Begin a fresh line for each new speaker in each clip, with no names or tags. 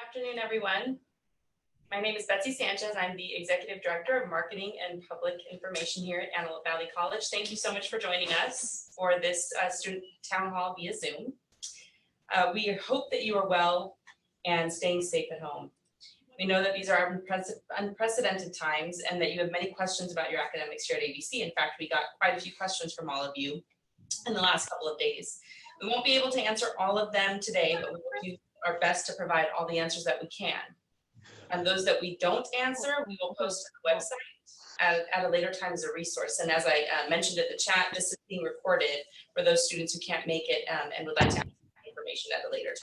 Afternoon, everyone. My name is Betsy Sanchez. I'm the Executive Director of Marketing and Public Information here at Antelope Valley College. Thank you so much for joining us for this student town hall via Zoom. We hope that you are well and staying safe at home. We know that these are unprecedented times and that you have many questions about your academics here at AVC. In fact, we got quite a few questions from all of you in the last couple of days. We won't be able to answer all of them today, but we will do our best to provide all the answers that we can. And those that we don't answer, we will post to the website at a later time as a resource. And as I mentioned in the chat, this is being recorded for those students who can't make it and would like to have information at a later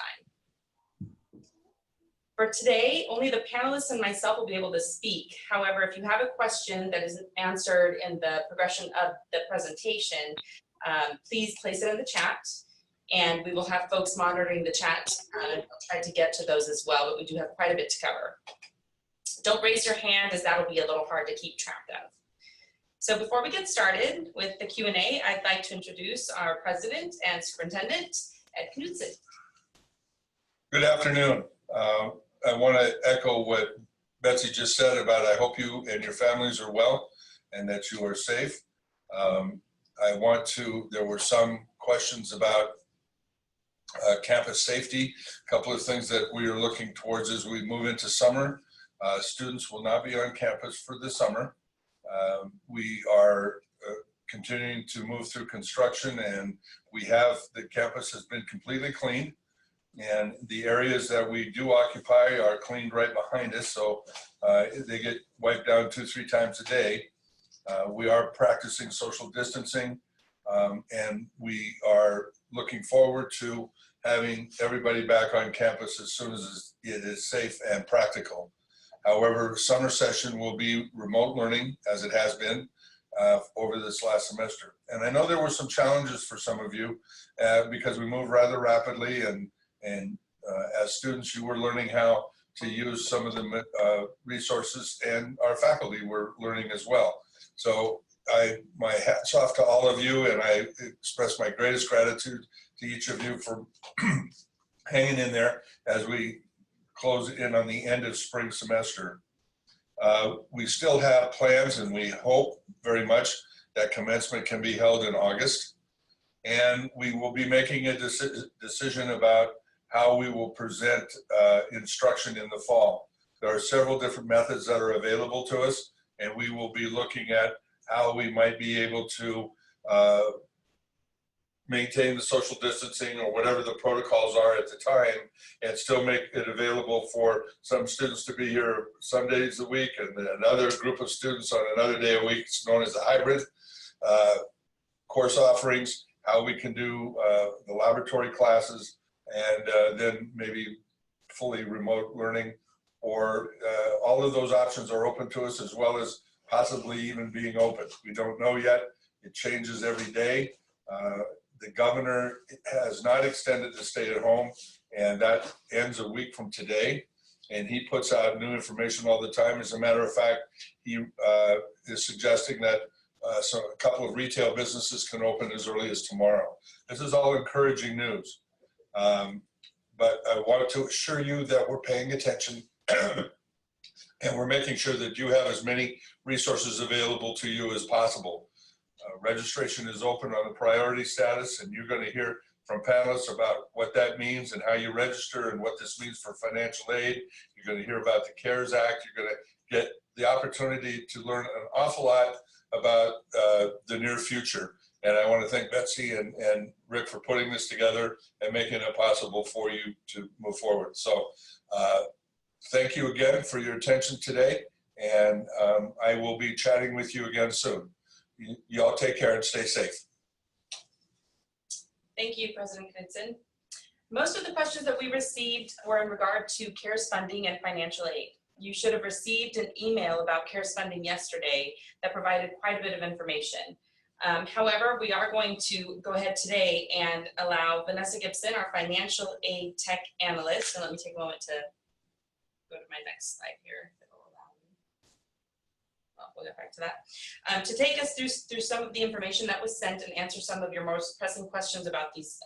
time. For today, only the panelists and myself will be able to speak. However, if you have a question that isn't answered in the progression of the presentation, please place it in the chat. And we will have folks monitoring the chat and try to get to those as well, but we do have quite a bit to cover. Don't raise your hand, as that'll be a little hard to keep track of. So before we get started with the Q&A, I'd like to introduce our president and superintendent, Ed Knudsen.
Good afternoon. I want to echo what Betsy just said about I hope you and your families are well and that you are safe. There were some questions about campus safety. A couple of things that we are looking towards as we move into summer. Students will not be on campus for the summer. We are continuing to move through construction, and the campus has been completely cleaned, and the areas that we do occupy are cleaned right behind us, so they get wiped down 2-3 times a day. We are practicing social distancing, and we are looking forward to having everybody back on campus as soon as it is safe and practical. However, summer session will be remote learning, as it has been over this last semester. And I know there were some challenges for some of you because we moved rather rapidly, and as students, you were learning how to use some of the resources, and our faculty were learning as well. So my hat's off to all of you, and I express my greatest gratitude to each of you for hanging in there as we close in on the end of spring semester. We still have plans, and we hope very much that commencement can be held in August. And we will be making a decision about how we will present instruction in the fall. There are several different methods that are available to us, and we will be looking at how we might be able to maintain the social distancing or whatever the protocols are at the time and still make it available for some students to be here some days a week and another group of students on another day a week. It's known as a hybrid course offerings, how we can do the laboratory classes, and then maybe fully remote learning, or all of those options are open to us, as well as possibly even being open. We don't know yet. It changes every day. The governor has not extended the stay at home, and that ends a week from today. And he puts out new information all the time. As a matter of fact, he is suggesting that a couple of retail businesses can open as early as tomorrow. This is all encouraging news. But I wanted to assure you that we're paying attention and we're making sure that you have as many resources available to you as possible. Registration is open on the priority status, and you're going to hear from panelists about what that means and how you register and what this means for financial aid. You're going to hear about the CARES Act. You're going to get the opportunity to learn an awful lot about the near future. And I want to thank Betsy and Rick for putting this together and making it possible for you to move forward. So thank you again for your attention today, and I will be chatting with you again soon. You all take care and stay safe.
Thank you, President Knudsen. Most of the questions that we received were in regard to CARES funding and financial aid. You should have received an email about CARES funding yesterday that provided quite a bit of information. However, we are going to go ahead today and allow Vanessa Gibson, our financial aid tech analyst, and let me take a moment to go to my next slide here. We'll get back to that. To take us through some of the information that was sent and answer some of your most pressing questions about these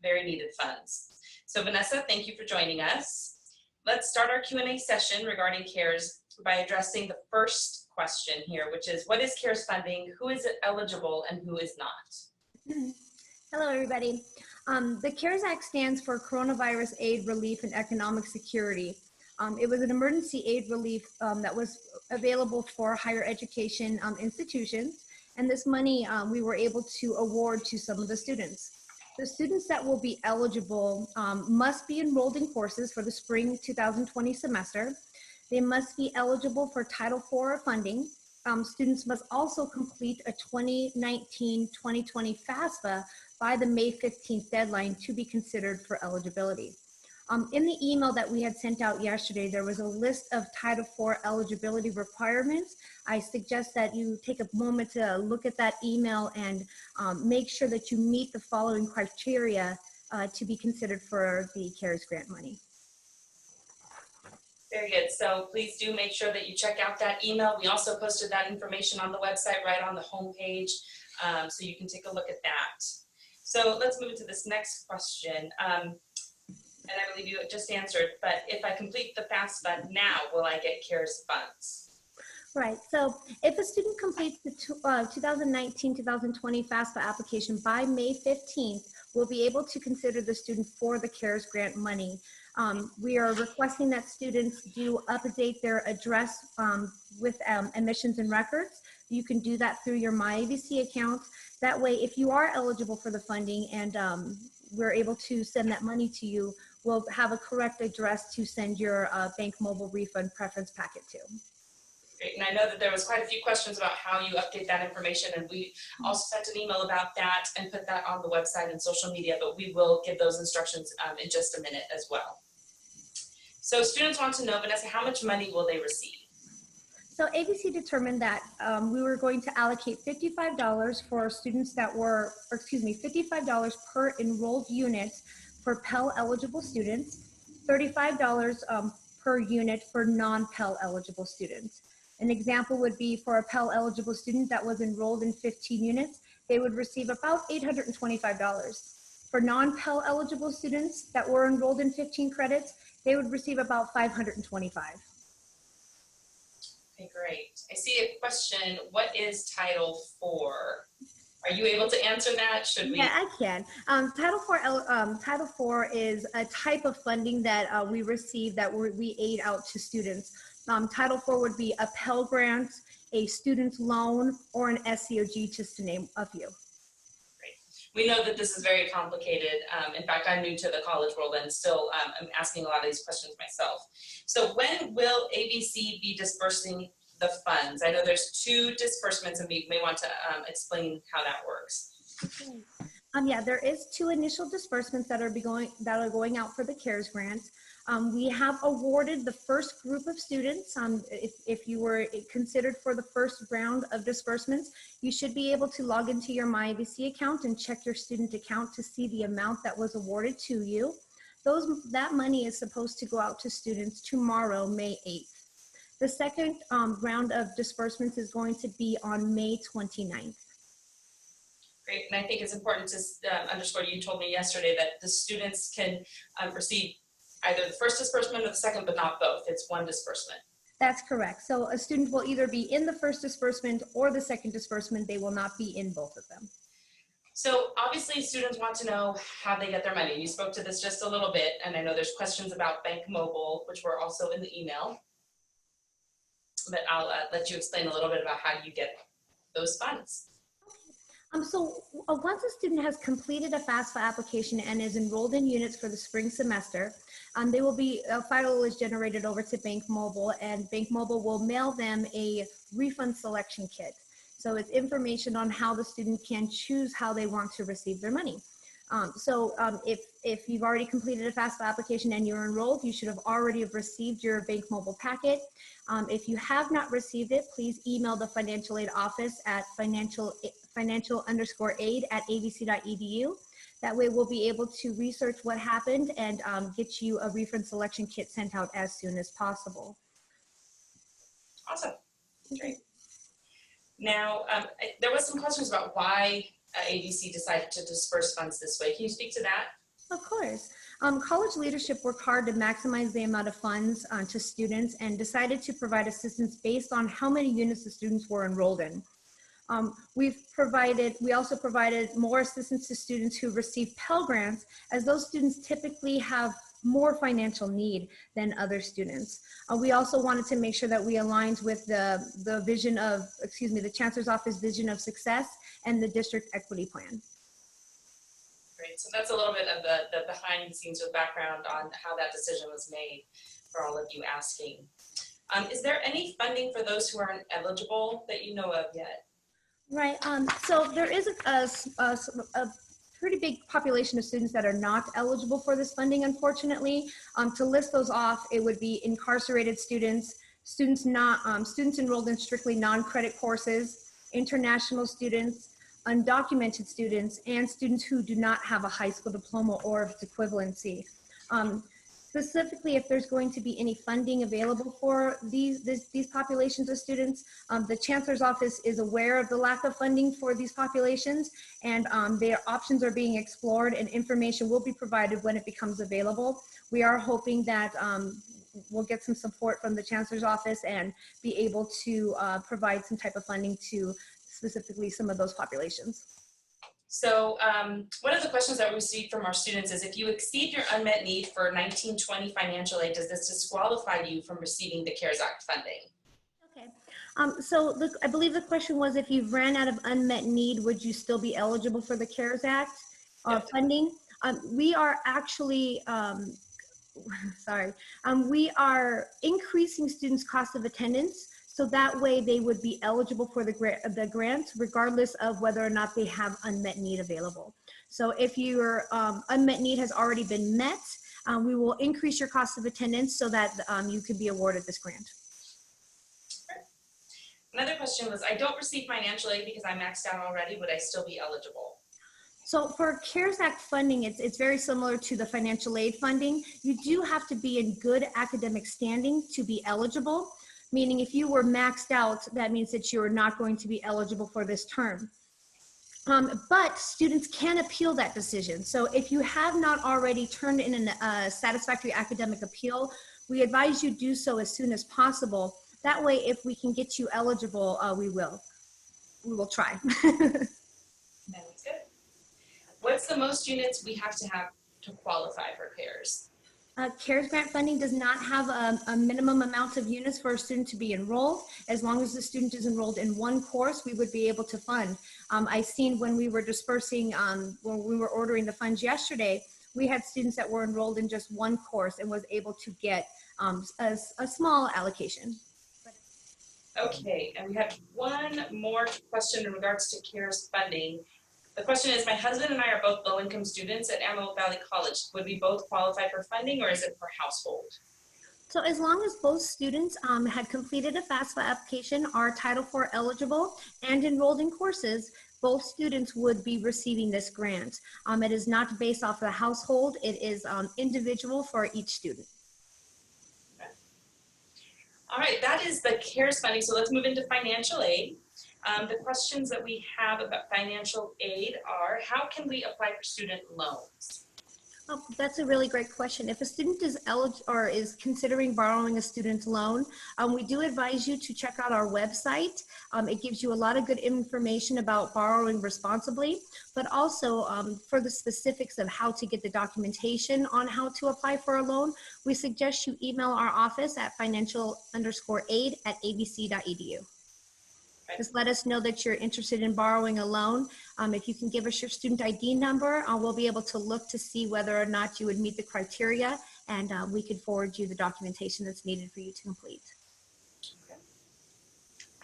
very needed funds. So Vanessa, thank you for joining us. let's start our Q&A session regarding CARES by addressing the first question here, which is, what is CARES funding? Who is eligible and who is not?
Hello, everybody. The CARES Act stands for Coronavirus Aid, Relief, and Economic Security. It was an emergency aid relief that was available for higher education institutions. And this money we were able to award to some of the students. The students that will be eligible must be enrolled in courses for the spring 2020 semester. They must be eligible for Title IV funding. Students must also complete a 2019-2020 FAFSA by the May 15th deadline to be considered for eligibility. In the email that we had sent out yesterday, there was a list of Title IV eligibility requirements. I suggest that you take a moment to look at that email and make sure that you meet the following criteria to be considered for the CARES grant money.
Very good. So please do make sure that you check out that email. We also posted that information on the website right on the homepage, so you can take a look at that. So let's move to this next question. And I believe you just answered, but if I complete the FAFSA now, will I get CARES funds?
Right, so if a student completes the 2019-2020 FAFSA application by May 15th, we'll be able to consider the student for the CARES grant money. We are requesting that students do update their address with admissions and records. You can do that through your MyAVC account. That way, if you are eligible for the funding and we're able to send that money to you, we'll have a correct address to send your Bank Mobile refund preference packet to.
Great, and I know that there was quite a few questions about how you update that information, and we also sent an email about that and put that on the website and social media, but we will give those instructions in just a minute as well. So students want to know, Vanessa, how much money will they receive?
So AVC determined that we were going to allocate $55 for students that were, or excuse me, $55 per enrolled unit for Pell eligible students, $35 per unit for non-Pell eligible students. An example would be for a Pell eligible student that was enrolled in 15 units, they would receive about $825. For non-Pell eligible students that were enrolled in 15 credits, they would receive about $525.
Okay, great. I see a question. What is Title IV? Are you able to answer that? Should we?
Yeah, I can. Title IV is a type of funding that we receive that we aid out to students. Title IV would be a Pell Grant, a student loan, or an SCOG, just to name a few.
We know that this is very complicated. In fact, I'm new to the college world and still I'm asking a lot of these questions myself. So when will AVC be dispersing the funds? I know there's two disbursements and we may want to explain how that works.
Yeah, there is two initial disbursements that are going out for the CARES grant. We have awarded the first group of students. If you were considered for the first round of disbursements, you should be able to log into your MyAVC account and check your student account to see the amount that was awarded to you. That money is supposed to go out to students tomorrow, May 8th. The second round of disbursements is going to be on May 29th.
Great, and I think it's important to underscore, you told me yesterday that the students can receive either the first disbursement or the second, but not both. It's one disbursement.
That's correct. So a student will either be in the first disbursement or the second disbursement. They will not be in both of them.
So obviously students want to know how they get their money. You spoke to this just a little bit, and I know there's questions about Bank Mobile, which were also in the email. But I'll let you explain a little bit about how you get those funds.
Once a student has completed a FAFSA application and is enrolled in units for the spring semester, they will be, a file is generated over to Bank Mobile, and Bank Mobile will mail them a refund selection kit. So it's information on how the student can choose how they want to receive their money. If you've already completed a FAFSA application and you're enrolled, you should have already received your Bank Mobile packet. If you have not received it, please email the financial aid office at financial_aid@avc.edu. That way we'll be able to research what happened and get you a refund selection kit sent out as soon as possible.
Awesome, great. Now, there was some questions about why AVC decided to disperse funds this way. Can you speak to that?
Of course. College leadership worked hard to maximize the amount of funds to students and decided to provide assistance based on how many units the students were enrolled in. We also provided more assistance to students who receive Pell Grants, as those students typically have more financial need than other students. We also wanted to make sure that we aligned with the vision of, the Chancellor's Office vision of success and the district equity plan.
Great, so that's a little bit of the behind the scenes or background on how that decision was made for all of you asking. Is there any funding for those who aren't eligible that you know of yet?
Right, so there is a pretty big population of students that are not eligible for this funding, unfortunately. To list those off, it would be incarcerated students, students enrolled in strictly non-credit courses, international students, undocumented students, and students who do not have a high school diploma or its equivalency. Specifically, if there's going to be any funding available for these populations of students, the Chancellor's Office is aware of the lack of funding for these populations, and their options are being explored and information will be provided when it becomes available. We are hoping that we'll get some support from the Chancellor's Office and be able to provide some type of funding to specifically some of those populations.
So one of the questions that we received from our students is, if you exceed your unmet need for 1920 financial aid, does this disqualify you from receiving the CARES Act funding?
Okay, so I believe the question was, if you've ran out of unmet need, would you still be eligible for the CARES Act funding? We are actually, we are increasing students' cost of attendance, so that way they would be eligible for the grant regardless of whether or not they have unmet need available. So if your unmet need has already been met, we will increase your cost of attendance so that you can be awarded this grant.
Another question was, I don't receive financial aid because I'm maxed out already, would I still be eligible?
So for CARES Act funding, it's very similar to the financial aid funding. You do have to be in good academic standing to be eligible. Meaning if you were maxed out, that means that you're not going to be eligible for this term. But students can appeal that decision. So if you have not already turned in a satisfactory academic appeal, we advise you do so as soon as possible. That way, if we can get you eligible, we will. We will try.
That's good. What's the most units we have to qualify for CARES?
CARES grant funding does not have a minimum amount of units for a student to be enrolled. As long as the student is enrolled in one course, we would be able to fund. I've seen when we were dispersing, when we were ordering the funds yesterday, we had students that were enrolled in just one course and was able to get a small allocation.
Okay, and we have one more question in regards to CARES funding. The question is, my husband and I are both low-income students at Antelope Valley College. Would we both qualify for funding, or is it per household?
So as long as both students had completed a FAFSA application, are Title IV eligible, and enrolled in courses, both students would be receiving this grant. It is not based off the household. It is individual for each student.
Okay. All right, that is the CARES funding. So let's move into financial aid. The questions that we have about financial aid are, how can we apply for student loans?
Oh, that's a really great question. If a student is eligible or is considering borrowing a student loan, we do advise you to check out our website. It gives you a lot of good information about borrowing responsibly, but also for the specifics of how to get the documentation on how to apply for a loan, we suggest you email our office at financial_aid@avc.edu. Just let us know that you're interested in borrowing a loan. If you can give us your student ID number, we'll be able to look to see whether or not you would meet the criteria, and we could forward you the documentation that's needed for you to complete.
Okay.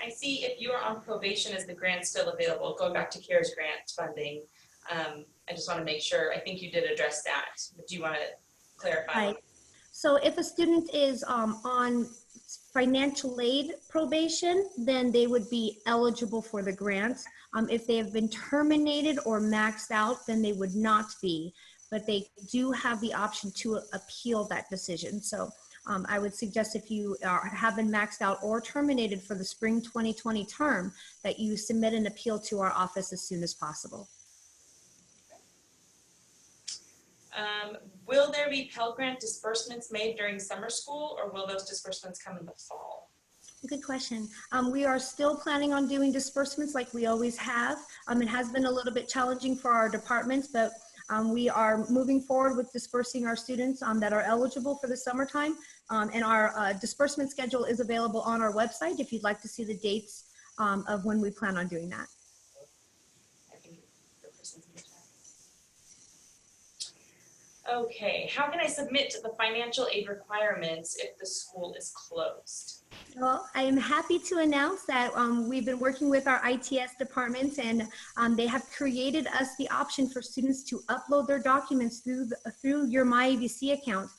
I see if you are on probation, is the grant still available? Going back to CARES grant funding, I just want to make sure, I think you did address that, but do you want to clarify?
Right. So if a student is on financial aid probation, then they would be eligible for the grant. If they have been terminated or maxed out, then they would not be, but they do have the option to appeal that decision. So I would suggest if you have been maxed out or terminated for the spring 2020 term, that you submit an appeal to our office as soon as possible.
Will there be Pell Grant disbursements made during summer school, or will those disbursements come in the fall?
Good question. We are still planning on doing disbursements like we always have. It has been a little bit challenging for our departments, but we are moving forward with dispersing our students that are eligible for the summertime. And our disbursement schedule is available on our website if you'd like to see the dates of when we plan on doing that.
I think the person's in the chat. Okay, how can I submit the financial aid requirements if the school is closed?
Well, I am happy to announce that we've been working with our ITS departments, and they have created us the option for students to upload their documents through your MyAVC account.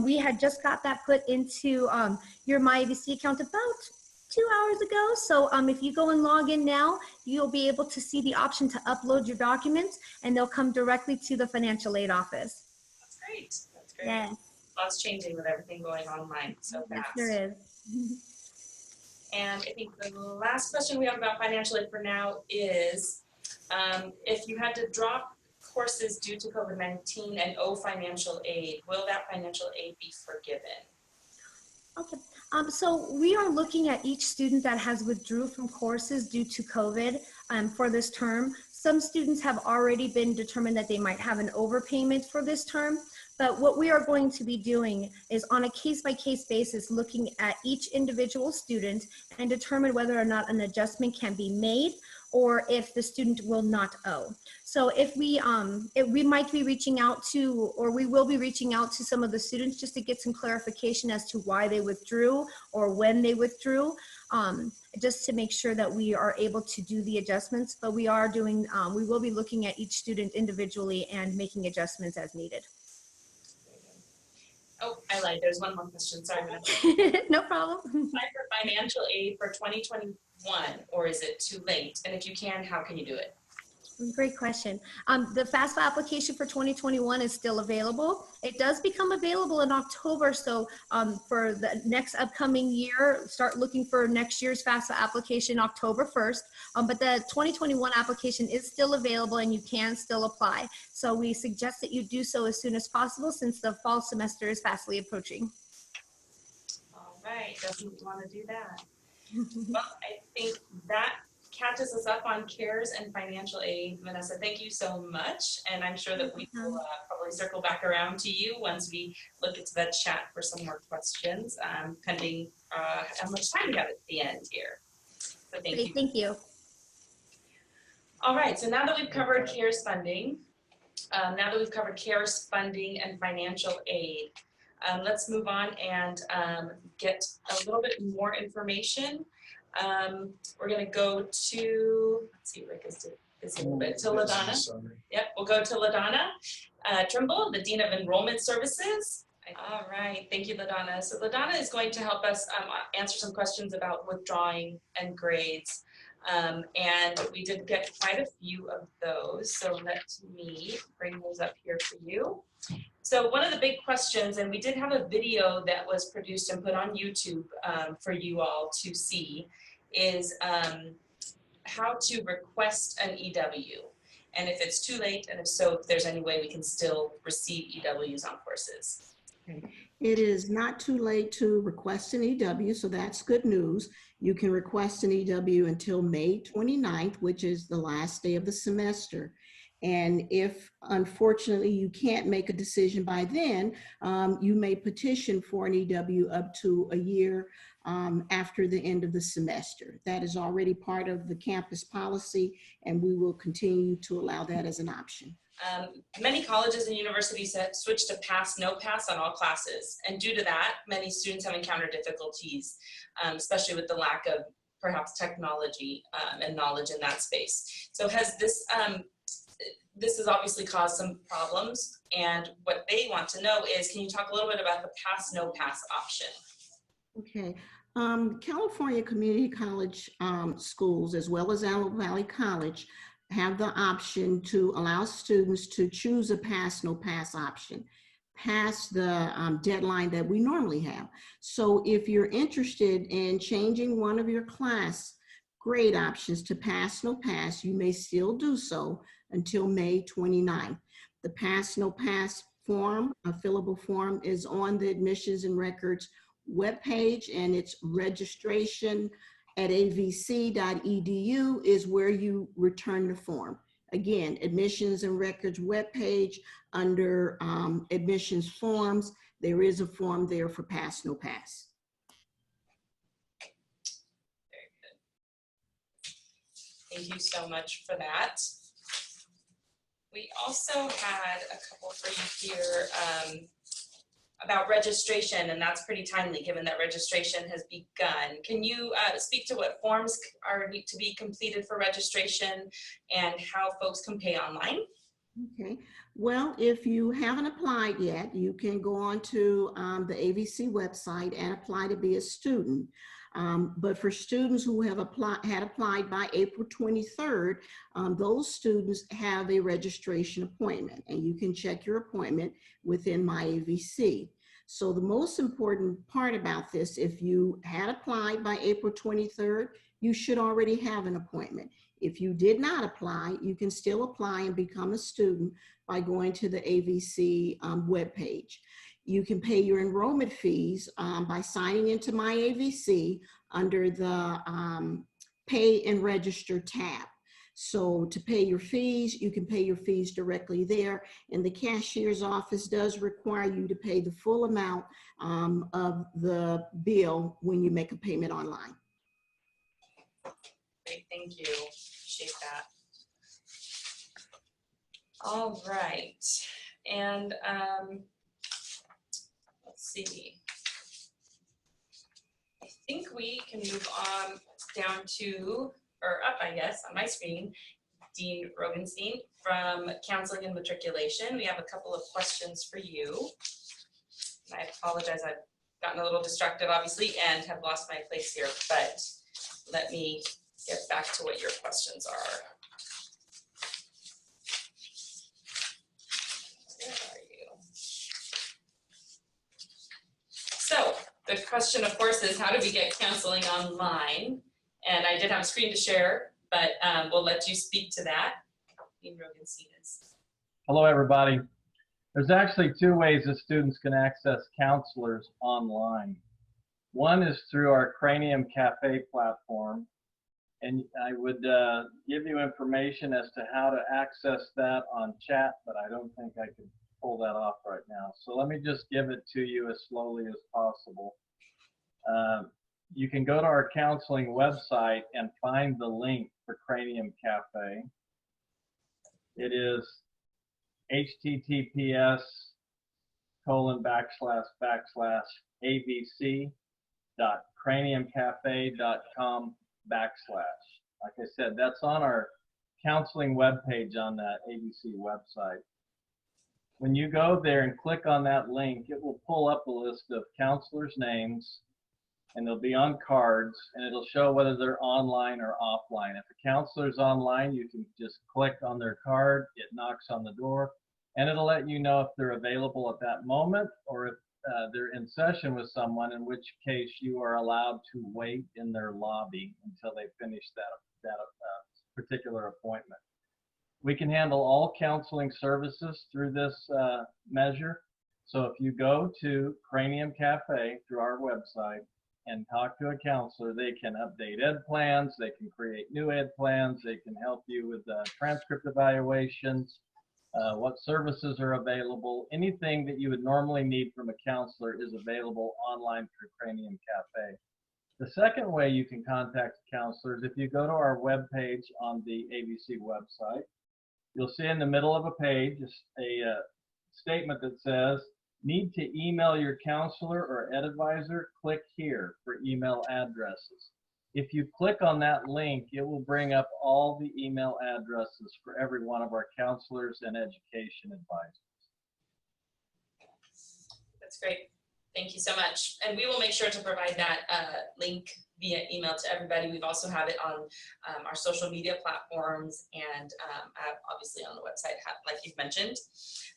We had just got that put into your MyAVC account about 2 hours ago. So if you go and log in now, you'll be able to see the option to upload your documents, and they'll come directly to the financial aid office.
That's great. That's great.
Yes.
Lots changing with everything going online so fast.
Yes, there is.
And I think the last question we have about financial aid for now is if you had to drop courses due to COVID-19 and owe financial aid, will that financial aid be forgiven?
Okay. So we are looking at each student that has withdrew from courses due to COVID for this term. Some students have already been determined that they might have an overpayment for this term. But what we are going to be doing is on a case-by-case basis, looking at each individual student and determine whether or not an adjustment can be made or if the student will not owe. So if we might be reaching out to, or we will be reaching out to some of the students just to get some clarification as to why they withdrew or when they withdrew, just to make sure that we are able to do the adjustments. But we are doing, we will be looking at each student individually and making adjustments as needed.
Oh, I lied. There's one more question. Sorry.
No problem.
Apply for financial aid for 2021, or is it too late? And if you can, how can you do it?
Great question. The FAFSA application for 2021 is still available. It does become available in October. So for the next upcoming year, start looking for next year's FAFSA application October 1st. But the 2021 application is still available and you can still apply. So we suggest that you do so as soon as possible since the fall semester is fastly approaching.
All right, doesn't want to do that. Well, I think that catches us up on CARES and financial aid. Vanessa, thank you so much. And I'm sure that we will probably circle back around to you once we look into the chat for some more questions, pending how much time we have at the end here. So thank you.
Thank you.
All right, so now that we've covered CARES funding, and financial aid, let's move on and get a little bit more information. We're going to go to, let's see, Rick is a little bit, to LaDonna. Yep, we'll go to LaDonna Trimble, the Dean of Enrollment Services. All right, thank you, LaDonna. So LaDonna is going to help us answer some questions about withdrawing and grades. And we did get quite a few of those. So let me bring those up here for you. So one of the big questions, and we did have a video that was produced and put on YouTube for you all to see, is how to request an EW. And if it's too late, and if so, if there's any way we can still receive EWs on courses.
Okay. It is not too late to request an EW, so that's good news. You can request an EW until May 29th, which is the last day of the semester. And if, unfortunately, you can't make a decision by then, you may petition for an EW up to a year after the end of the semester. That is already part of the campus policy, and we will continue to allow that as an option.
Many colleges and universities have switched to pass, no pass on all classes. And due to that, many students have encountered difficulties, especially with the lack of perhaps technology and knowledge in that space. So has this, this has obviously caused some problems, and what they want to know is, can you talk a little bit about the pass, no pass option?
Okay. California Community College schools, as well as Antelope Valley College, have the option to allow students to choose a pass, no pass option past the deadline that we normally have. So if you're interested in changing one of your class grade options to pass, no pass, you may still do so until May 29th. The pass, no pass form, a fillable form, is on the admissions and records webpage, and it's registration at avc.edu is where you return the form. Again, admissions and records webpage under admissions forms. There is a form there for pass, no pass.
Very good. Thank you so much for that. We also had a couple for you here about registration, and that's pretty timely given that registration has begun. Can you speak to what forms need to be completed for registration and how folks can pay online?
Okay, well, if you haven't applied yet, you can go on to the AVC website and apply to be a student. But for students who have applied by April 23rd, those students have a registration appointment, and you can check your appointment within My AVC. So the most important part about this, if you had applied by April 23rd, you should already have an appointment. If you did not apply, you can still apply and become a student by going to the AVC webpage. You can pay your enrollment fees by signing into My AVC under the Pay and Register tab. So to pay your fees, you can pay your fees directly there, and the cashier's office does require you to pay the full amount of the bill when you make a payment online.
Great, thank you. Appreciate that. All right, and let's see. I think we can move on down to, or up, I guess, on my screen, Dean Rogenstein from Counseling and Matriculation. We have a couple of questions for you. And I apologize, I've gotten a little distracted, obviously, and have lost my place here, but let me get back to what your questions are. Where are you? So the question, of course, is how do we get counseling online? And I did have a screen to share, but we'll let you speak to that. Dean Rogenstein is.
Hello, everybody. There's actually two ways that students can access counselors online. One is through our Cranium Cafe platform, and I would give you information as to how to access that on chat, but I don't think I can pull that off right now. So let me just give it to you as slowly as possible. You can go to our counseling website and find the link for Cranium Cafe. It is https://avc.craniumcafe.com/. Like I said, that's on our counseling webpage on that AVC website. When you go there and click on that link, it will pull up a list of counselors' names, and they'll be on cards, and it'll show whether they're online or offline. If a counselor's online, you can just click on their card, it knocks on the door, and it'll let you know if they're available at that moment or if they're in session with someone, in which case you are allowed to wait in their lobby until they finish that particular appointment. We can handle all counseling services through this measure. So if you go to Cranium Cafe through our website and talk to a counselor, they can update ed plans, they can create new ed plans, they can help you with transcript evaluations, what services are available. Anything that you would normally need from a counselor is available online through Cranium Cafe. The second way you can contact a counselor is if you go to our webpage on the AVC website, you'll see in the middle of a page a statement that says, need to email your counselor or ed advisor? Click here for email addresses. If you click on that link, it will bring up all the email addresses for every one of our counselors and education advisors.
That's great. Thank you so much. And we will make sure to provide that link via email to everybody. We've also have it on our social media platforms and obviously on the website, like you've mentioned.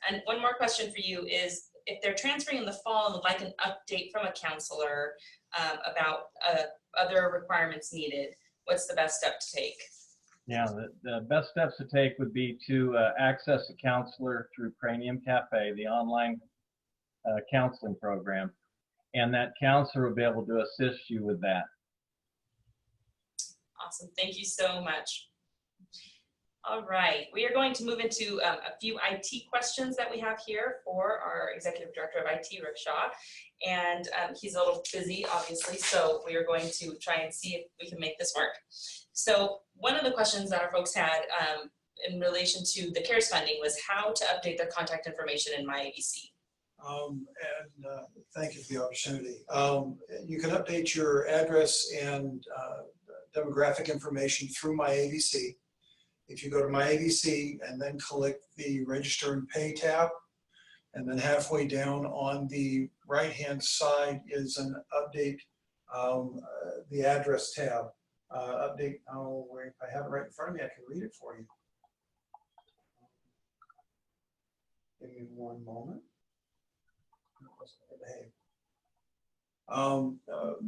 And one more question for you is, if they're transferring in the fall and would like an update from a counselor about other requirements needed, what's the best step to take?
Yeah, the best steps to take would be to access a counselor through Cranium Cafe, the online counseling program, and that counselor will be able to assist you with that.
Awesome. Thank you so much. All right, we are going to move into a few IT questions that we have here for our Executive Director of IT, Rick Shaw. And he's a little busy, obviously, so we are going to try and see if we can make this work. So one of the questions that our folks had in relation to the CARES funding was how to update their contact information in My AVC.
Thank you for the opportunity. You can update your address and demographic information through My AVC. If you go to My AVC and then click the Register and Pay tab, and then halfway down on the right-hand side is an update, the address tab. Update, oh, wait, if I have it right in front of me, I can read it for you. Give me one moment.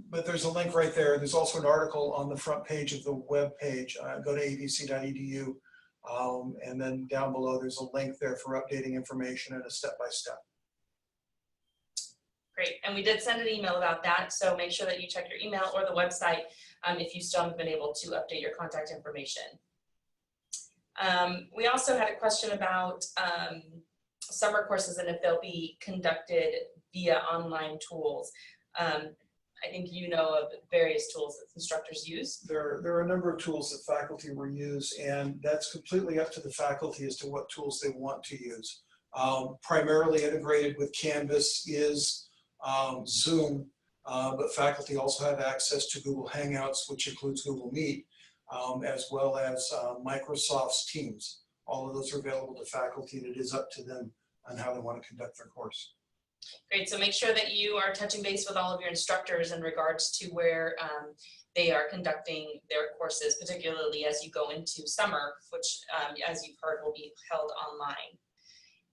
But there's a link right there. There's also an article on the front page of the web page. Go to avc.edu, and then down below there's a link there for updating information and a step-by-step.
Great, and we did send an email about that, so make sure that you check your email or the website if you still haven't been able to update your contact information. We also had a question about summer courses and if they'll be conducted via online tools. I think you know of various tools that instructors use.
There are a number of tools that faculty will use, and that's completely up to the faculty as to what tools they want to use. Primarily integrated with Canvas is Zoom, but faculty also have access to Google Hangouts, which includes Google Meet, as well as Microsoft's Teams. All of those are available to faculty, and it is up to them on how they want to conduct their course.
Great, so make sure that you are touching base with all of your instructors in regards to where they are conducting their courses, particularly as you go into summer, which as you've heard will be held online.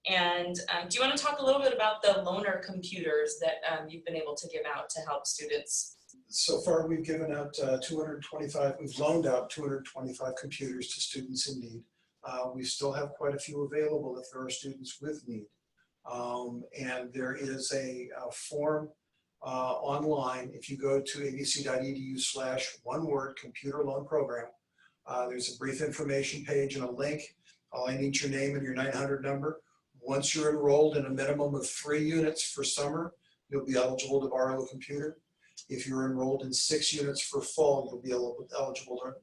And do you want to talk a little bit about the loaner computers that you've been able to give out to help students?
So far, we've given out 225, we've loaned out 225 computers to students in need. We still have quite a few available if there are students with need. And there is a form online. If you go to avc.edu/one-word computer loan program, there's a brief information page and a link. All I need is your name and your 900 number. Once you're enrolled in a minimum of 3 units for summer, you'll be eligible to borrow a computer. If you're enrolled in 6 units for fall, you'll be eligible to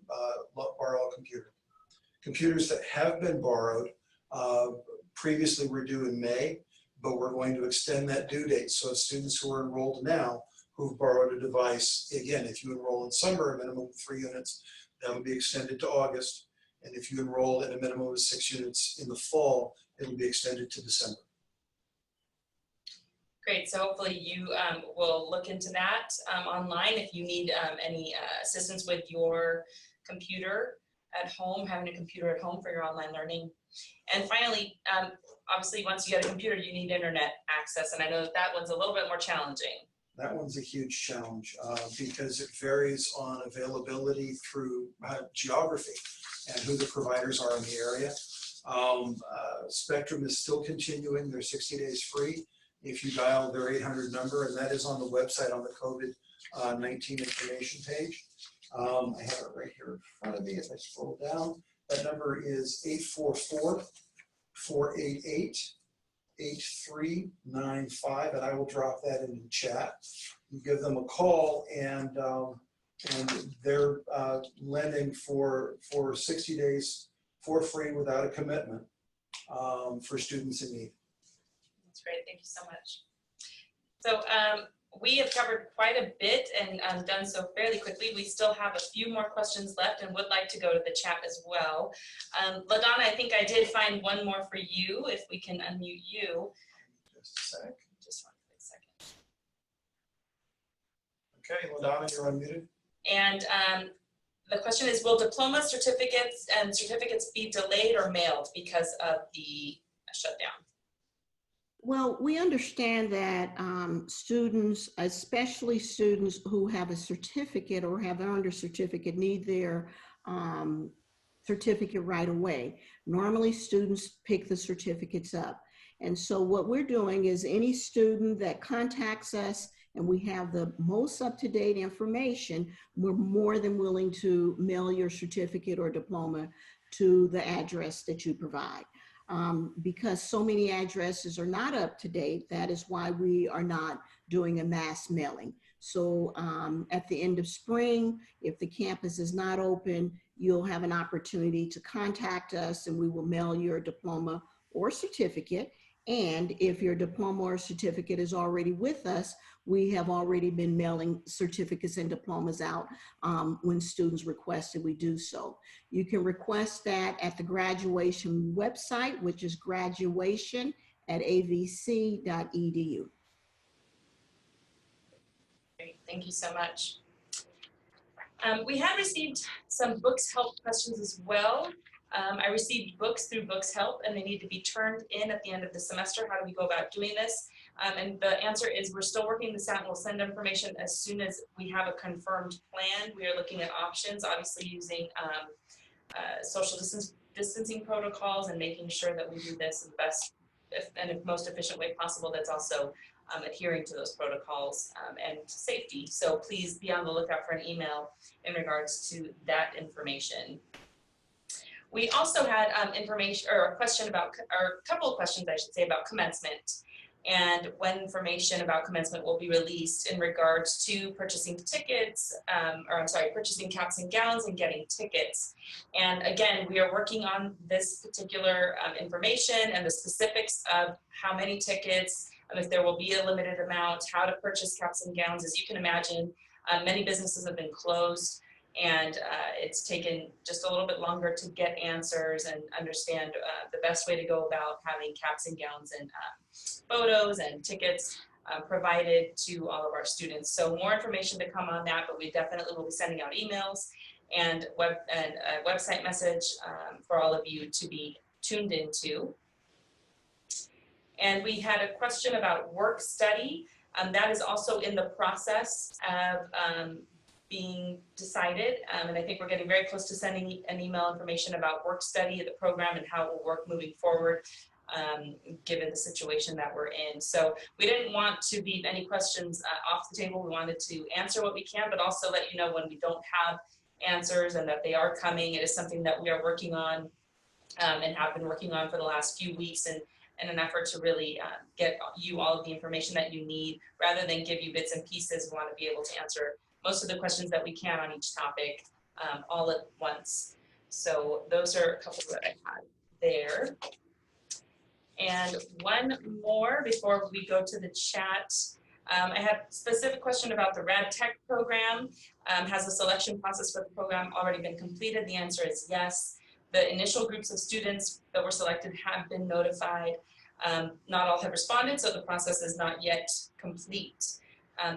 borrow a computer. Computers that have been borrowed previously were due in May, but we're going to extend that due date. So students who are enrolled now who've borrowed a device, again, if you enroll in summer, a minimum of 3 units, that'll be extended to August. And if you enroll in a minimum of 6 units in the fall, it'll be extended to December.
Great, so hopefully you will look into that online if you need any assistance with your computer at home, having a computer at home for your online learning. And finally, obviously once you get a computer, you need internet access, and I know that that one's a little bit more challenging.
That one's a huge challenge because it varies on availability through geography and who the providers are in the area. Spectrum is still continuing. They're 60 days free if you dial their 800 number, and that is on the website on the COVID-19 information page. I have it right here in front of me. If I scroll down, that number is 844-488-8395, and I will drop that in the chat. You give them a call, and they're lending for 60 days for free without a commitment for students in need.
That's great, thank you so much. So we have covered quite a bit and done so fairly quickly. We still have a few more questions left and would like to go to the chat as well. LaDonna, I think I did find one more for you, if we can unmute you.
Just a sec.
Just one quick second.
Okay, LaDonna, you're unmuted.
And the question is, will diploma certificates be delayed or mailed because of the shutdown?
Well, we understand that students, especially students who have a certificate or have earned a certificate, need their certificate right away. Normally, students pick the certificates up. And so what we're doing is any student that contacts us and we have the most up-to-date information, we're more than willing to mail your certificate or diploma to the address that you provide. Because so many addresses are not up to date, that is why we are not doing a mass mailing. So at the end of spring, if the campus is not open, you'll have an opportunity to contact us and we will mail your diploma or certificate. And if your diploma or certificate is already with us, we have already been mailing certificates and diplomas out when students requested we do so. You can request that at the graduation website, which is graduation@avc.edu.
Great, thank you so much. We had received some Books Help questions as well. I received books through Books Help and they need to be turned in at the end of the semester. How do we go about doing this? And the answer is we're still working this out and we'll send information as soon as we have a confirmed plan. We are looking at options, obviously using social distancing protocols and making sure that we do this in the best and most efficient way possible that's also adhering to those protocols and safety. So please be on the lookout for an email in regards to that information. We also had information or a question about, or a couple of questions I should say, about commencement and when information about commencement will be released in regards to purchasing tickets, purchasing caps and gowns and getting tickets. And again, we are working on this particular information and the specifics of how many tickets, if there will be a limited amount, how to purchase caps and gowns. As you can imagine, many businesses have been closed and it's taken just a little bit longer to get answers and understand the best way to go about having caps and gowns and photos and tickets provided to all of our students. So more information to come on that, but we definitely will be sending out emails and a website message for all of you to be tuned into. And we had a question about work study. That is also in the process of being decided, and I think we're getting very close to sending an email information about work study of the program and how it will work moving forward, given the situation that we're in. So we didn't want to leave any questions off the table. We wanted to answer what we can, but also let you know when we don't have answers and that they are coming. It is something that we are working on and have been working on for the last few weeks and in an effort to really get you all of the information that you need, rather than give you bits and pieces. We want to be able to answer most of the questions that we can on each topic all at once. So those are a couple that I had there. And one more before we go to the chat. I have a specific question about the Rad Tech program. Has the selection process for the program already been completed? The answer is yes. The initial groups of students that were selected have been notified. Not all have responded, so the process is not yet complete.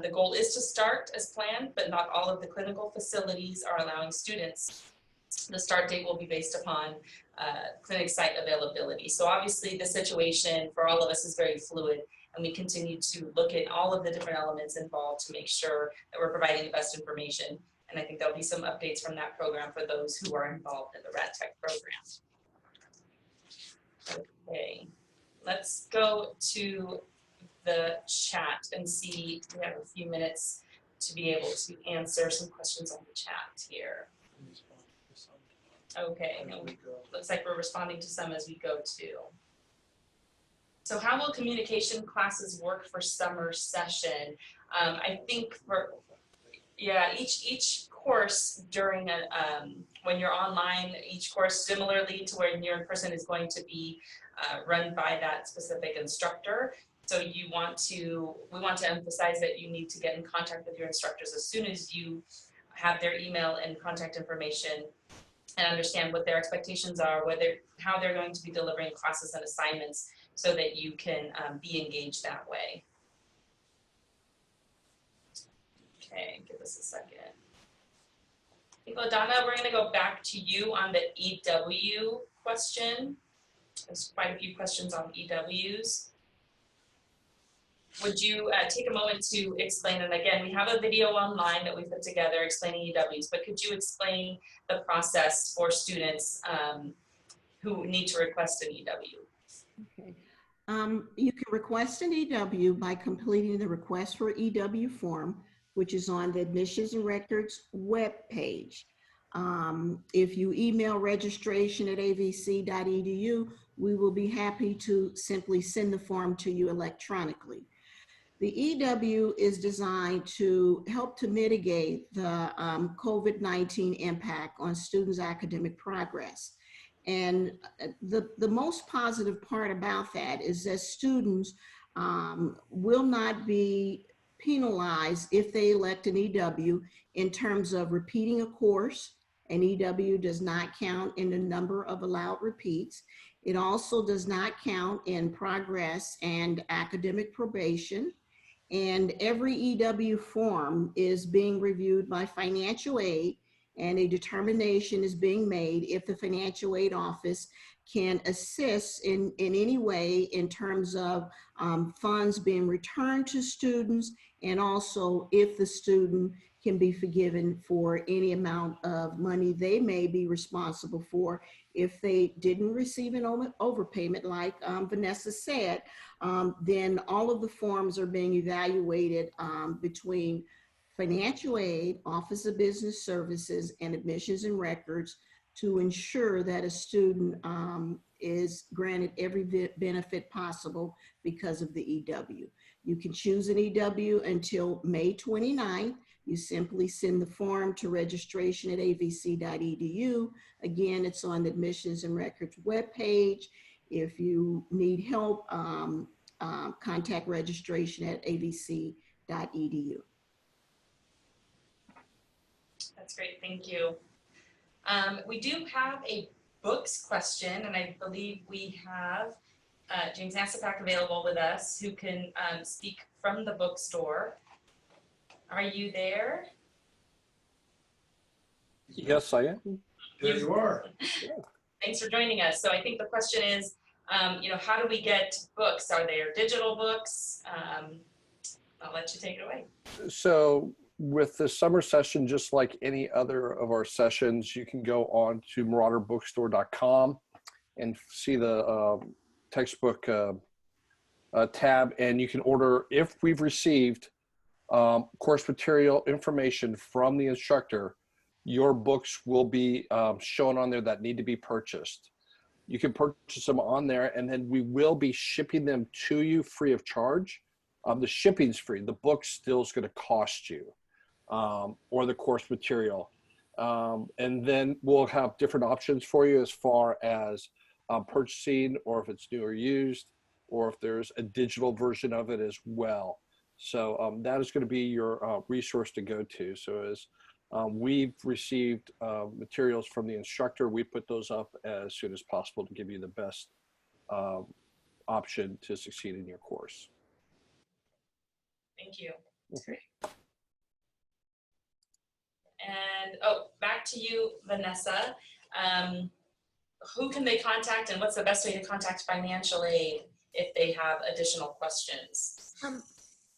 The goal is to start as planned, but not all of the clinical facilities are allowing students. The start date will be based upon clinic site availability. So obviously the situation for all of us is very fluid, and we continue to look at all of the different elements involved to make sure that we're providing the best information. And I think there'll be some updates from that program for those who are involved in the Rad Tech program. Okay, let's go to the chat and see if we have a few minutes to be able to answer some questions on the chat here. Okay, looks like we're responding to some as we go too. So how will communication classes work for summer session? I think for, yeah, each course during a, when you're online, each course similarly to when you're in person is going to be run by that specific instructor. So we want to emphasize that you need to get in contact with your instructors as soon as you have their email and contact information and understand what their expectations are, how they're going to be delivering classes and assignments so that you can be engaged that way. Okay, give us a second. I think, Ladonna, we're going to go back to you on the EW question. There's quite a few questions on EWs. would you take a moment to explain, and again, we have a video online that we put together explaining EWs, but could you explain the process for students who need to request an EW?
Okay. You can request an EW by completing the request for EW form, which is on the Admissions and Records webpage. If you email registration@avc.edu, we will be happy to simply send the form to you electronically. The EW is designed to help to mitigate the COVID-19 impact on students' academic progress. And the most positive part about that is that students will not be penalized if they elect an EW in terms of repeating a course. An EW does not count in the number of allowed repeats. It also does not count in progress and academic probation. And every EW form is being reviewed by financial aid, and a determination is being made if the financial aid office can assist in any way in terms of funds being returned to students, and also if the student can be forgiven for any amount of money they may be responsible for if they didn't receive an overpayment, like Vanessa said. Then all of the forms are being evaluated between financial aid, Office of Business Services, and Admissions and Records to ensure that a student is granted every benefit possible because of the EW. You can choose an EW until May 29th. You simply send the form to registration@avc.edu. Again, it's on the Admissions and Records webpage. If you need help, contact registration@avc.edu.
That's great, thank you. We do have a books question, and I believe we have James Nasapak available with us, who can speak from the bookstore. Are you there?
Yes, I am.
There you are.
Thanks for joining us. So I think the question is, how do we get books? Are there digital books? I'll let you take it away.
So with the summer session, just like any other of our sessions, you can go on to marauderbookstore.com and see the textbook tab, and you can order, if we've received course material information from the instructor, your books will be shown on there that need to be purchased. You can purchase them on there, and then we will be shipping them to you free of charge. The shipping's free. The book still is going to cost you, or the course material. And then we'll have different options for you as far as purchasing, or if it's new or used, or if there's a digital version of it as well. So that is going to be your resource to go to. So as we've received materials from the instructor, we put those up as soon as possible to give you the best option to succeed in your course.
Thank you.
Okay.
And back to you, Vanessa. Who can they contact, and what's the best way to contact financial aid if they have additional questions?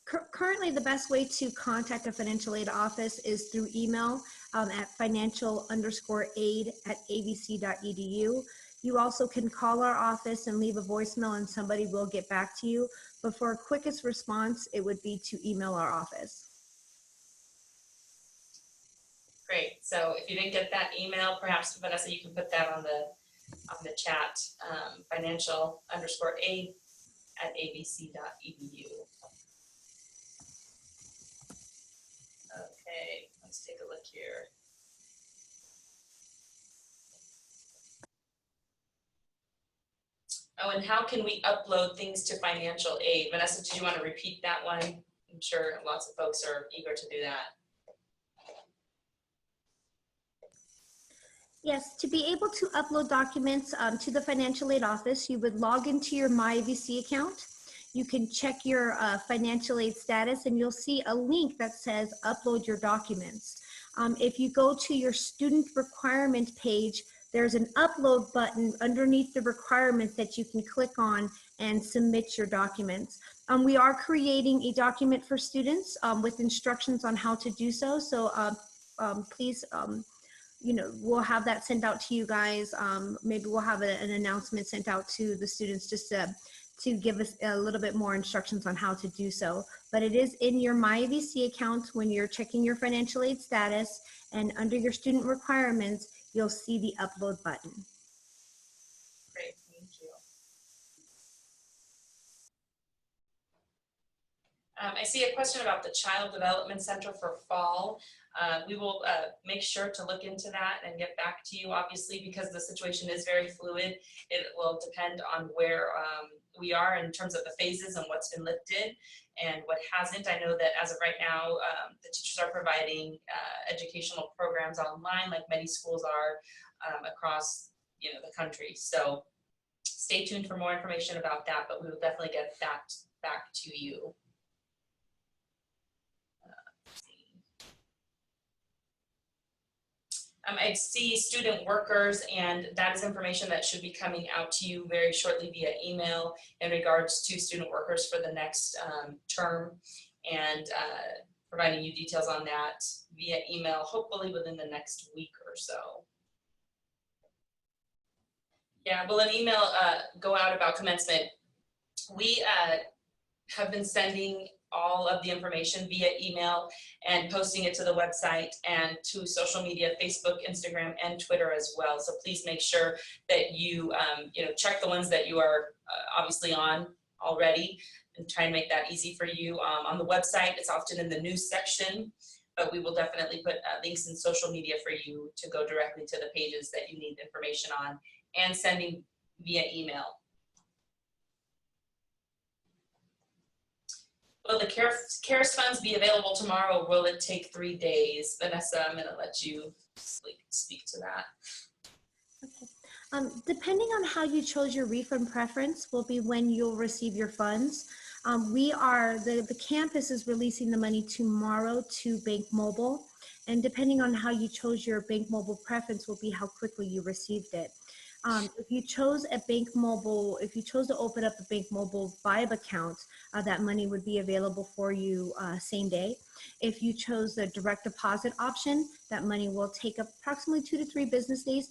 Currently, the best way to contact a financial aid office is through email at financial_aid@avc.edu. You also can call our office and leave a voicemail, and somebody will get back to you. But for a quickest response, it would be to email our office.
Great. So if you didn't get that email, perhaps Vanessa, you can put that on the chat. financial_aid@avc.edu. Okay, let's take a look here. Oh, and how can we upload things to financial aid? Vanessa, did you want to repeat that one? I'm sure lots of folks are eager to do that.
Yes, to be able to upload documents to the financial aid office, you would log into your MyAVC account. You can check your financial aid status, and you'll see a link that says upload your documents. If you go to your student requirement page, there's an upload button underneath the requirements that you can click on and submit your documents. We are creating a document for students with instructions on how to do so. So please, we'll have that sent out to you guys. Maybe we'll have an announcement sent out to the students just to give us a little bit more instructions on how to do so. But it is in your MyAVC account when you're checking your financial aid status, and under your student requirements, you'll see the upload button.
Great, thank you. I see a question about the Child Development Center for fall. We will make sure to look into that and get back to you, obviously, because the situation is very fluid. It will depend on where we are in terms of the phases and what's been lifted and what hasn't. I know that as of right now, the teachers are providing educational programs online, like many schools are across the country. So stay tuned for more information about that, but we will definitely get that back to you. I see student workers, and that is information that should be coming out to you very shortly via email in regards to student workers for the next term, and providing you details on that via email, hopefully within the next week or so. Yeah, will an email go out about commencement? We have been sending all of the information via email and posting it to the website and to social media, Facebook, Instagram, and Twitter as well. So please make sure that you check the ones that you are obviously on already and try and make that easy for you. On the website, it's often in the news section, but we will definitely put links in social media for you to go directly to the pages that you need information on, and sending via email. Will the CARES funds be available tomorrow, or will it take 3 days? Vanessa, I'm going to let you speak to that.
Okay. Depending on how you chose your refund preference will be when you'll receive your funds. The campus is releasing the money tomorrow to Bank Mobile, and depending on how you chose your Bank Mobile preference will be how quickly you received it. If you chose a Bank Mobile, if you chose to open up a Bank Mobile Vibe account, that money would be available for you same day. If you chose the direct deposit option, that money will take approximately 2 to 3 business days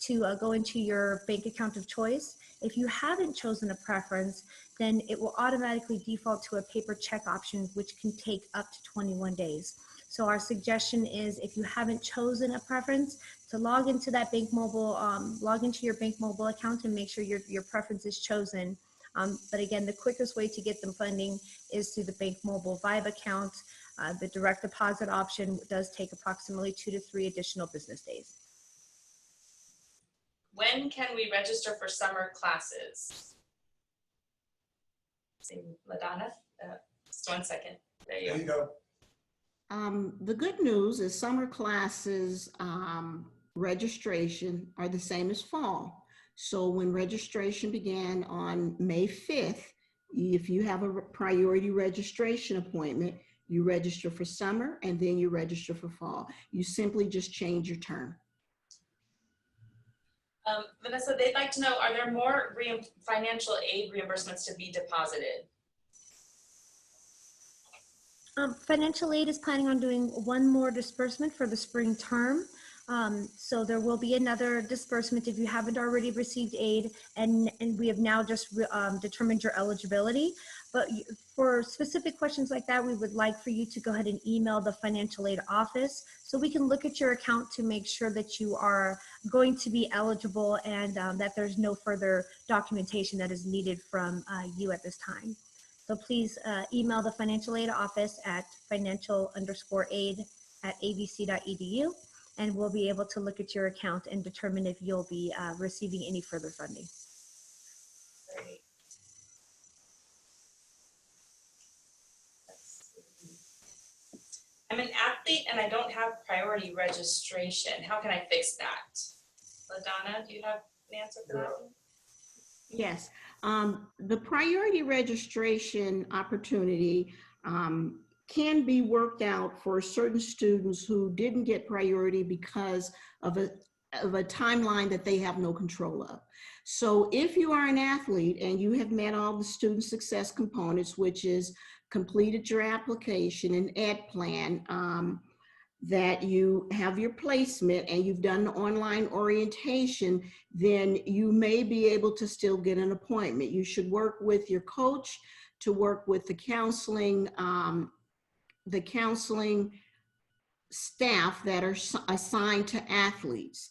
to go into your bank account of choice. If you haven't chosen a preference, then it will automatically default to a paper check option, which can take up to 21 days. So our suggestion is, if you haven't chosen a preference, to log into that Bank Mobile, log into your Bank Mobile account and make sure your preference is chosen. But again, the quickest way to get them funding is through the Bank Mobile Vibe account. The direct deposit option does take approximately 2 to 3 additional business days.
When can we register for summer classes? LaDonna, just 1 second. There you go.
The good news is summer classes registration are the same as fall. So when registration began on May 5th, if you have a priority registration appointment, you register for summer and then you register for fall. You simply just change your term.
Vanessa, they'd like to know, are there more financial aid reimbursements to be deposited?
Financial aid is planning on doing 1 more disbursement for the spring term. So there will be another disbursement if you haven't already received aid, and we have now just determined your eligibility. But for specific questions like that, we would like for you to go ahead and email the financial aid office so we can look at your account to make sure that you are going to be eligible and that there's no further documentation that is needed from you at this time. So please email the financial aid office at financial_aid@avc.edu, and we'll be able to look at your account and determine if you'll be receiving any further funding.
Great. I'm an athlete and I don't have priority registration. How can I fix that? LaDonna, do you have an answer for that one?
Yes, the priority registration opportunity can be worked out for certain students who didn't get priority because of a timeline that they have no control of. So if you are an athlete and you have met all the student success components, which is completed your application and ed plan, that you have your placement and you've done the online orientation, then you may be able to still get an appointment. You should work with your coach to work with the counseling staff that are assigned to athletes.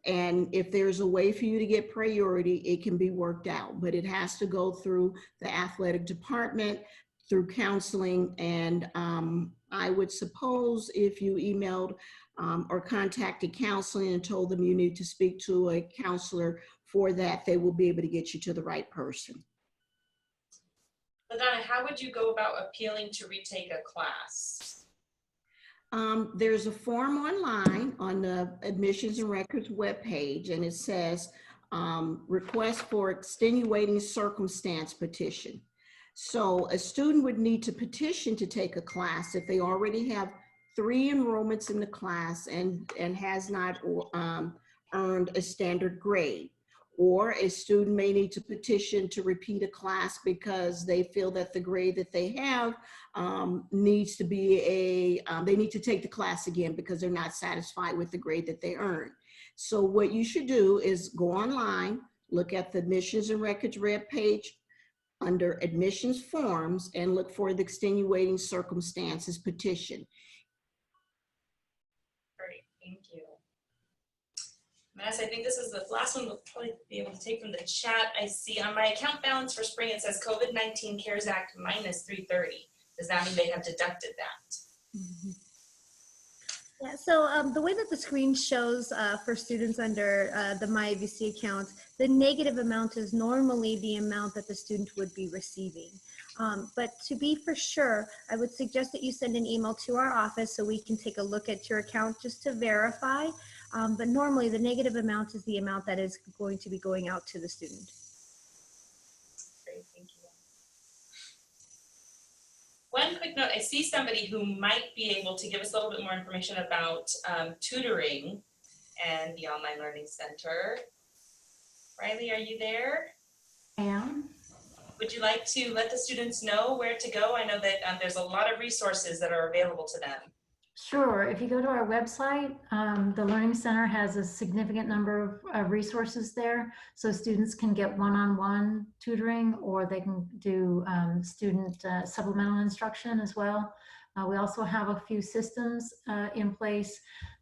And if there's a way for you to get priority, it can be worked out, but it has to go through the athletic department, through counseling. And I would suppose if you emailed or contacted counseling and told them you need to speak to a counselor for that, they will be able to get you to the right person.
LaDonna, how would you go about appealing to retake a class?
There's a form online on the Admissions and Records webpage, and it says request for extenuating circumstance petition. So a student would need to petition to take a class if they already have 3 enrollments in the class and has not earned a standard grade. Or a student may need to petition to repeat a class because they feel that the grade that they have needs to be they need to take the class again because they're not satisfied with the grade that they earned. So what you should do is go online, look at the Admissions and Records web page under admissions forms and look for the extenuating circumstances petition.
Great, thank you. Vanessa, I think this is the last one we'll probably be able to take from the chat. I see on my account balance for spring, it says COVID-19 CARES Act minus 330. Does that mean they have deducted that?
Mm-hmm. Yeah, so the way that the screen shows for students under the My AVC account, the negative amount is normally the amount that the student would be receiving. But to be for sure, I would suggest that you send an email to our office so we can take a look at your account just to verify. But normally the negative amount is the amount that is going to be going out to the student.
Great, thank you. One quick note, I see somebody who might be able to give us a little bit more information about tutoring and the Online Learning Center. Riley, are you there?
I am.
Would you like to let the students know where to go? I know that there's a lot of resources that are available to them.
Sure. If you go to our website, the Learning Center has a significant number of resources there. So students can get one-on-one tutoring, or they can do student supplemental instruction as well. We also have a few systems in place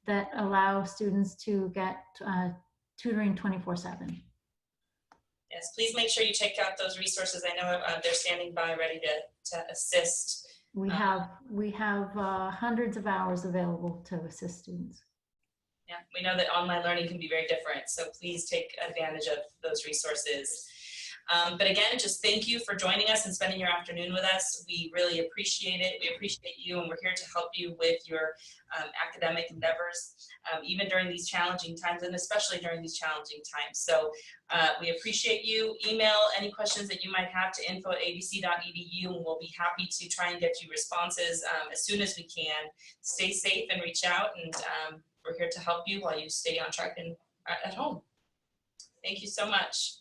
that allow students to get tutoring 24/7.
Yes, please make sure you check out those resources. I know they're standing by ready to assist.
We have hundreds of hours available to assist students.
Yeah, we know that online learning can be very different, so please take advantage of those resources. But again, just thank you for joining us and spending your afternoon with us. We really appreciate it. We appreciate you, and we're here to help you with your academic endeavors, even during these challenging times, and especially during these challenging times. So we appreciate you. Email any questions that you might have to info@avc.edu, and we'll be happy to try and get you responses as soon as we can. Stay safe and reach out, and we're here to help you while you stay on track and at home. Thank you so much.